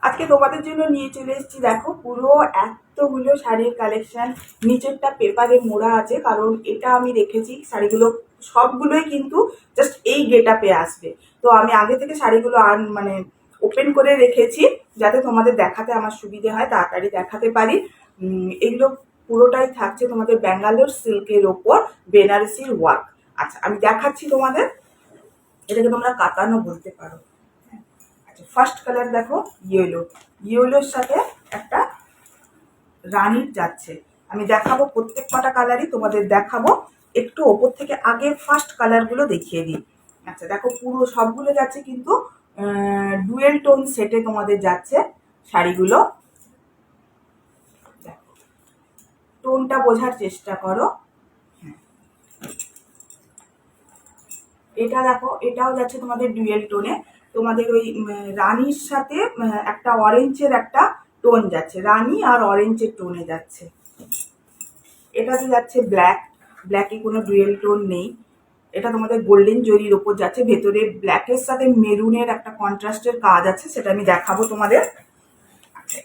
আজকে তোমাদের জন্য নিয়ে চলে এসেছি। দেখো পুরো এতগুলো শাড়ির কালেকশন, নিচেরটা পেপারে মোড়া আছে, কারণ এটা আমি রেখেছি শাড়িগুলো সবগুলোই কিন্তু জাস্ট এই গেটআপে আসবে। তো আমি আগে থেকে শাড়িগুলো মানে ওপেন করে রেখেছি যাতে তোমাদের দেখাতে আমার সুবিধে হয়, তাড়াতাড়ি দেখাতে পারি। এগুলো পুরোটাই থাকছে তোমাদের ব্যাঙ্গালোর সিল্কের ওপর বেনারসির ওয়ার্ক। আচ্ছা আমি দেখাচ্ছি তোমাদের, এটাকে তোমরা কাতানো বলতে পারো। আচ্ছা ফার্স্ট কালার দেখো ইয়েলো, ইয়েলোর সাথে একটা রানির যাচ্ছে। আমি দেখাবো প্রত্যেক কটা কালারই তোমাদের দেখাবো, একটু ওপর থেকে আগে ফার্স্ট কালারগুলো দেখিয়ে দিই। আচ্ছা দেখো পুরো সবগুলো যাচ্ছে কিন্তু ডুয়েল টোন সেটে তোমাদের যাচ্ছে শাড়িগুলো। দেখো টোনটা বোঝার চেষ্টা করো। এটা দেখো এটাও যাচ্ছে তোমাদের ডুয়েল টোনে, তোমাদের ওই রানির সাথে একটা অরেঞ্জের একটা টোন যাচ্ছে, রানি আর অরেঞ্জের টোনে যাচ্ছে। এটাতে যাচ্ছে ব্ল্যাক, ব্ল্যাকে কোনো ডুয়েল টোন নেই। এটা তোমাদের গোল্ডেন জরির ওপর যাচ্ছে, ভেতরে ব্ল্যাকের সাথে মেরুনের একটা কন্ট্রাস্টের কাজ আছে, সেটা আমি দেখাবো তোমাদের।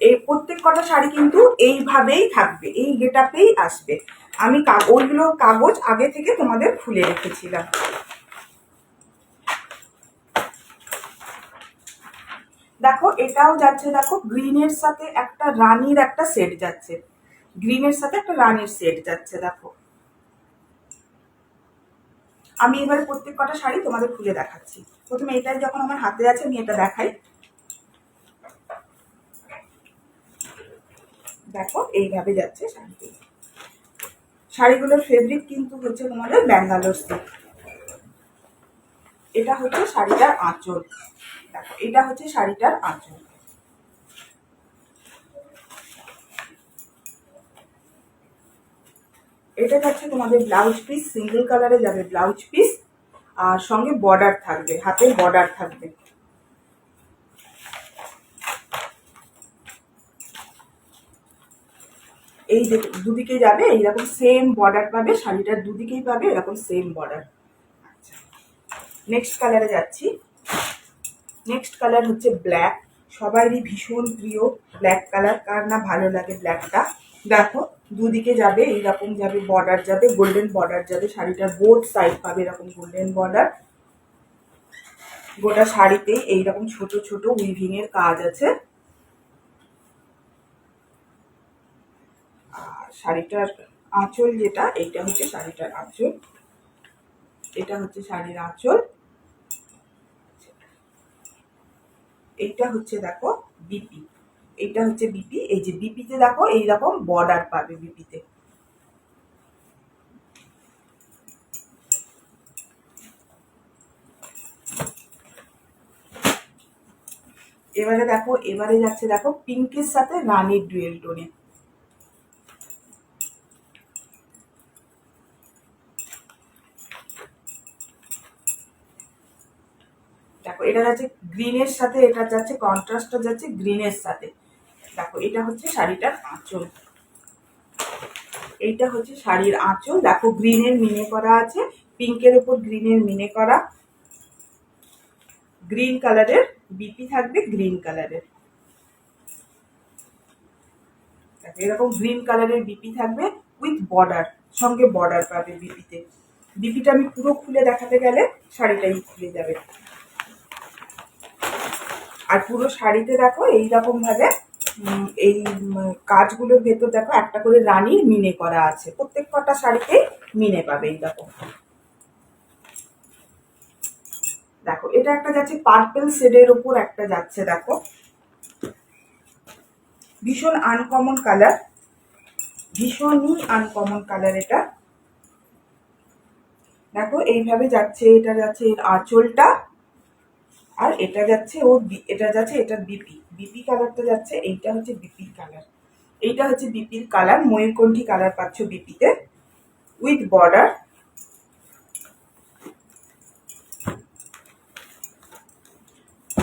এই প্রত্যেক কটা শাড়ি কিন্তু এইভাবেই থাকবে, এই গেটআপেই আসবে। আমি ওইগুলো কাগজ আগে থেকে তোমাদের খুলে রেখেছিলাম। দেখো এটাও যাচ্ছে, দেখো গ্রিনের সাথে একটা রানির একটা সেট যাচ্ছে, গ্রিনের সাথে একটা রানির সেট যাচ্ছে। দেখো আমি এবারে প্রত্যেক কটা শাড়ি তোমাদের খুলে দেখাচ্ছি। প্রথমে এটাই যখন আমার হাতে আছে আমি এটা দেখাই। দেখো এইভাবে যাচ্ছে শাড়িগুলো। শাড়িগুলোর ফেব্রিক কিন্তু হচ্ছে তোমাদের ব্যাঙ্গালোর সিল্ক। এটা হচ্ছে শাড়িটার আঁচল। দেখো এটা হচ্ছে শাড়িটার আঁচল। এটা যাচ্ছে তোমাদের ব্লাউজ পিস, সিঙ্গেল কালারে যাবে ব্লাউজ পিস, আর সঙ্গে বর্ডার থাকবে, হাতের বর্ডার থাকবে। এই যে দুদিকে যাবে এইরকম সেম বর্ডার পাবে, শাড়িটার দুদিকেই পাবে এরকম সেম বর্ডার। আচ্ছা নেক্সট কালারে যাচ্ছি। নেক্সট কালার হচ্ছে ব্ল্যাক, সবারই ভীষণ প্রিয় ব্ল্যাক কালার, কার না ভালো লাগে ব্ল্যাকটা। দেখো দুদিকে যাবে এইরকম যাবে বর্ডার, যাবে গোল্ডেন বর্ডার যাবে, শাড়িটার বোথ সাইড পাবে এরকম গোল্ডেন বর্ডার। গোটা শাড়িতেই এইরকম ছোট ছোট উইভিং এর কাজ আছে। আর শাড়িটার আঁচল যেটা, এইটা হচ্ছে শাড়িটার আঁচল, এটা হচ্ছে শাড়ির আঁচল। এইটা হচ্ছে দেখো বিপি, এইটা হচ্ছে বিপি। এই যে বিপিতে দেখো এইরকম বর্ডার পাবে বিপিতে। এবারে দেখো, এবারে যাচ্ছে দেখো পিঙ্কের সাথে রানির ডুয়েল টোনে। দেখো এটা যাচ্ছে গ্রিনের সাথে, এটা যাচ্ছে কন্ট্রাস্টটা যাচ্ছে গ্রিনের সাথে। দেখো এটা হচ্ছে শাড়িটার আঁচল, এইটা হচ্ছে শাড়ির আঁচল। দেখো গ্রিনের মিনে করা আছে, পিঙ্কের উপর গ্রিনের মিনে করা। গ্রিন কালারের বিপি থাকবে, গ্রিন কালারের। এরকম গ্রিন কালারের বিপি থাকবে উইথ বর্ডার, সঙ্গে বর্ডার পাবে বিপিতে। বিপিটা আমি পুরো খুলে দেখাতে গেলে শাড়িটাই খুলে যাবে। আর পুরো শাড়িতে দেখো এইরকম ভাবে এই কাজগুলোর ভেতর দেখো একটা করে রানীর মিনে করা আছে, প্রত্যেক কটা শাড়িতে মিনে পাবে এই দেখো। দেখো এটা একটা যাচ্ছে পার্পল শেডের ওপর একটা যাচ্ছে, দেখো ভীষণ আনকমন কালার, ভীষণই আনকমন কালার এটা। দেখো এইভাবে যাচ্ছে, এটা যাচ্ছে এর আঁচলটা, আর এটা যাচ্ছে ওর এটা যাচ্ছে এটার বিপি, বিপি কালারটা যাচ্ছে, এইটা হচ্ছে বিপির কালার। এইটা হচ্ছে বিপির কালার, ময়ূরকণ্ঠী কালার পাচ্ছ বিপিতে উইথ বর্ডার।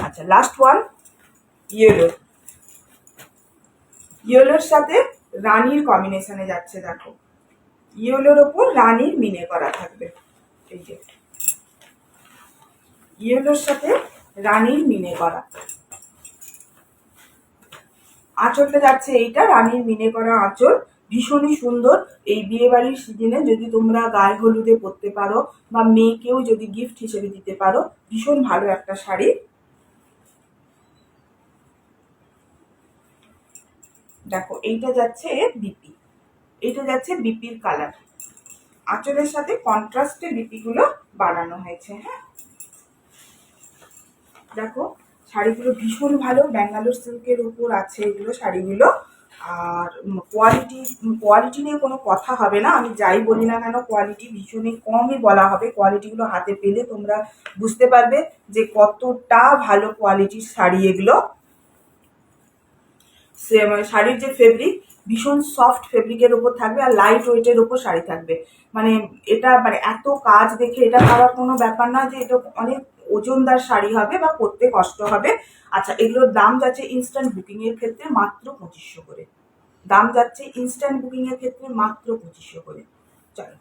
আচ্ছা লাস্ট ওয়ান ইয়েলো, ইয়েলোর সাথে রানীর কম্বিনেশনে যাচ্ছে। দেখো ইয়েলোর ওপর রানীর মিনে করা থাকবে, এই যে ইয়েলোর সাথে রানীর মিনে করা। আঁচলটা যাচ্ছে এইটা রানীর মিনে করা আঁচল, ভীষণই সুন্দর। এই বিয়ে বাড়ির সিজনে যদি তোমরা গায়ে হলুদে পরতে পারো বা মেয়েকেও যদি গিফট হিসেবে দিতে পারো, ভীষণ ভালো একটা শাড়ি। দেখো এইটা যাচ্ছে বিপি, এইটা যাচ্ছে বিপির কালার, আঁচলের সাথে কন্ট্রাস্টে বিপি গুলো বানানো হয়েছে। হ্যাঁ, দেখো শাড়িগুলো ভীষণ ভালো, ব্যাঙ্গালোর সিল্কের উপর আছে এগুলো শাড়িগুলো। আর কোয়ালিটি কোয়ালিটি নিয়ে কোনো কথা হবে না, আমি যাই বলি না কেন কোয়ালিটি ভীষণই কমই বলা হবে। কোয়ালিটিগুলো হাতে পেলে তোমরা বুঝতে পারবে যে কতটা ভালো কোয়ালিটির শাড়ি এগুলো। শাড়ির যে ফেব্রিক ভীষণ সফট ফেব্রিকের উপর থাকবে আর লাইট ওয়েটের উপর শাড়ি থাকবে। মানে এটা মানে এত কাজ দেখে এটা ভাবার কোনো ব্যাপার না যে এটা অনেক ওজনদার শাড়ি হবে বা পরতে কষ্ট হবে। আচ্ছা, এগুলোর দাম যাচ্ছে ইনস্ট্যান্ট বুকিং এর ক্ষেত্রে মাত্র 2500 করে। দাম যাচ্ছে ইনস্ট্যান্ট বুকিং এর ক্ষেত্রে মাত্র 2500 করে। চলো।